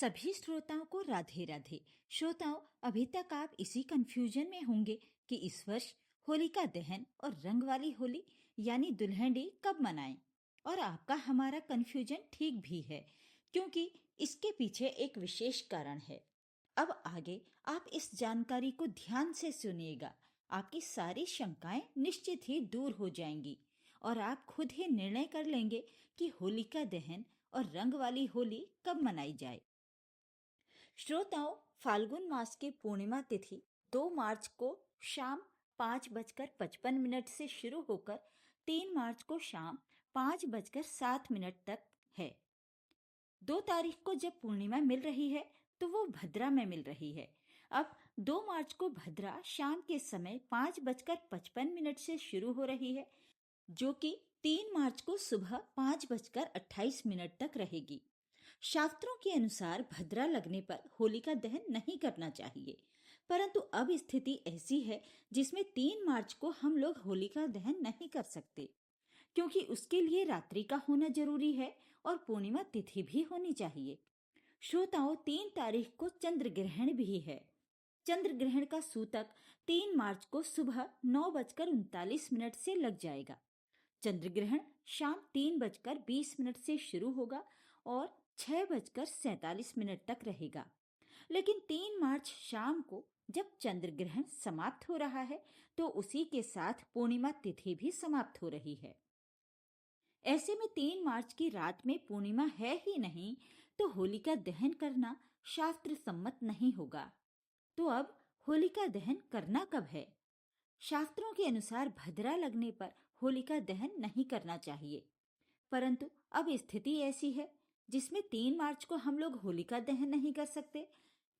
सभी श्रोताओं को राधे राधे। श्रोताओं, अभी तक आप इसी कंफ्यूजन में होंगे कि इस वर्ष होलिका दहन और रंग वाली होली यानी दुल्हन कब मनाएं। और आपका हमारा कंफ्यूजन ठीक भी है, क्योंकि इसके पीछे एक विशेष कारण है। अब आगे आप इस जानकारी को ध्यान से सुनिएगा। आपकी सारी शंकाएं निश्चित ही दूर हो जाएंगी और आप खुद ही निर्णय कर लेंगे कि होलिका दहन और रंग वाली होली कब मनाई जाए। श्रोताओं, फाल्गुन मास की पूर्णिमा तिथि 2 मार्च को शाम 5:55 से शुरू होकर 3 मार्च को शाम 5:07 तक है। 2 तारीख को जब पूर्णिमा मिल रही है तो वो भद्रा में मिल रही है। अब 2 मार्च को भद्रा शाम के समय 5:55 से शुरू हो रही है, जो कि 3 मार्च को सुबह 5:28 तक रहेगी। शास्त्रों के अनुसार भद्रा लगने पर होलिका दहन नहीं करना चाहिए, परंतु अब स्थिति ऐसी है जिसमें 3 मार्च को हम लोग होलिका दहन नहीं कर सकते, क्योंकि उसके लिए रात्रि का होना जरूरी है और पूर्णिमा तिथि भी होनी चाहिए। श्रोताओं, 3 तारीख को चंद्र ग्रहण भी है। चंद्र ग्रहण का सूतक 3 मार्च को सुबह 9:39 से लग जाएगा। चंद्र ग्रहण शाम 3:20 से शुरू होगा और 6:47 तक रहेगा। लेकिन 3 मार्च शाम को जब चंद्र ग्रहण समाप्त हो रहा है तो उसी के साथ पूर्णिमा तिथि भी समाप्त हो रही है। ऐसे में 3 मार्च की रात में पूर्णिमा है ही नहीं, तो होलिका दहन करना शास्त्र सम्मत नहीं होगा। तो अब होलिका दहन करना कब है? शास्त्रों के अनुसार भद्रा लगने पर होलिका दहन नहीं करना चाहिए, परंतु अब स्थिति ऐसी है जिसमें 3 मार्च को हम लोग होलिका दहन नहीं कर सकते,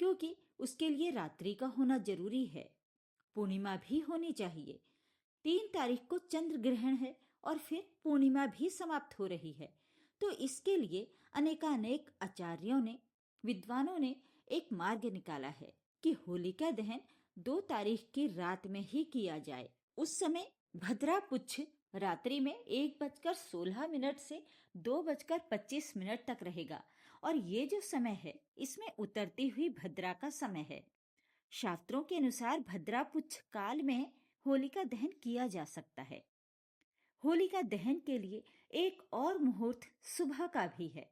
क्योंकि उसके लिए रात्रि का होना जरूरी है। पूर्णिमा भी होनी चाहिए। 3 तारीख को चंद्र ग्रहण है और फिर पूर्णिमा भी समाप्त हो रही है। तो इसके लिए अनेकानेक आचार्यों ने, विद्वानों ने एक मार्ग निकाला है कि होलिका दहन 2 तारीख की रात में ही किया जाए। उस समय भद्रा पुच्छ रात्रि में 1:16 से 2:25 तक रहेगा और ये जो समय है इसमें उतरती हुई भद्रा का समय है। शास्त्रों के अनुसार भद्रा पुच्छ काल में होलिका दहन किया जा सकता है। होलिका दहन के लिए एक और मुहूर्त सुबह का भी है,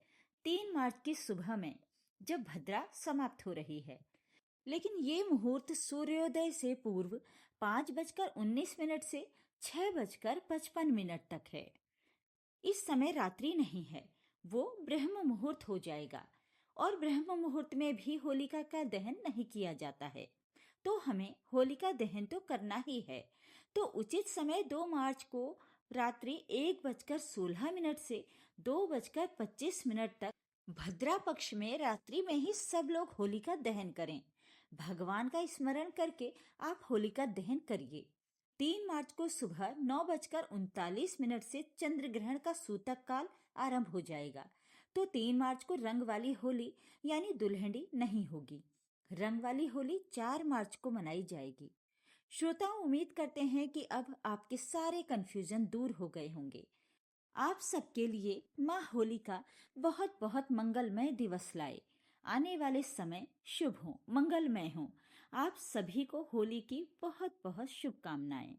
3 मार्च की सुबह में, जब भद्रा समाप्त हो रही है। लेकिन ये मुहूर्त सूर्योदय से पूर्व 5:19 से 6:55 तक है। इस समय रात्रि नहीं है, वो ब्रह्म मुहूर्त हो जाएगा और ब्रह्म मुहूर्त में भी होलिका का दहन नहीं किया जाता है। तो हमें होलिका दहन तो करना ही है। तो उचित समय 2 मार्च को रात्रि 1:16 से 2:25 तक भद्रा पक्ष में रात्रि में ही सब लोग होलिका दहन करें। भगवान का स्मरण करके आप होलिका दहन करिए। 3 मार्च को सुबह 9:39 से चंद्र ग्रहण का सूतक काल आरंभ हो जाएगा। तो 3 मार्च को रंग वाली होली यानी दुल्हन नहीं होगी। रंग वाली होली 4 मार्च को मनाई जाएगी। श्रोताओं, उम्मीद करते हैं कि अब आपके सारे कंफ्यूजन दूर हो गए होंगे। आप सबके लिए माँ होलिका बहुत बहुत मंगलमय दिवस लाए। आने वाले समय शुभ हो, मंगलमय हो। आप सभी को होली की बहुत बहुत शुभकामनाएं।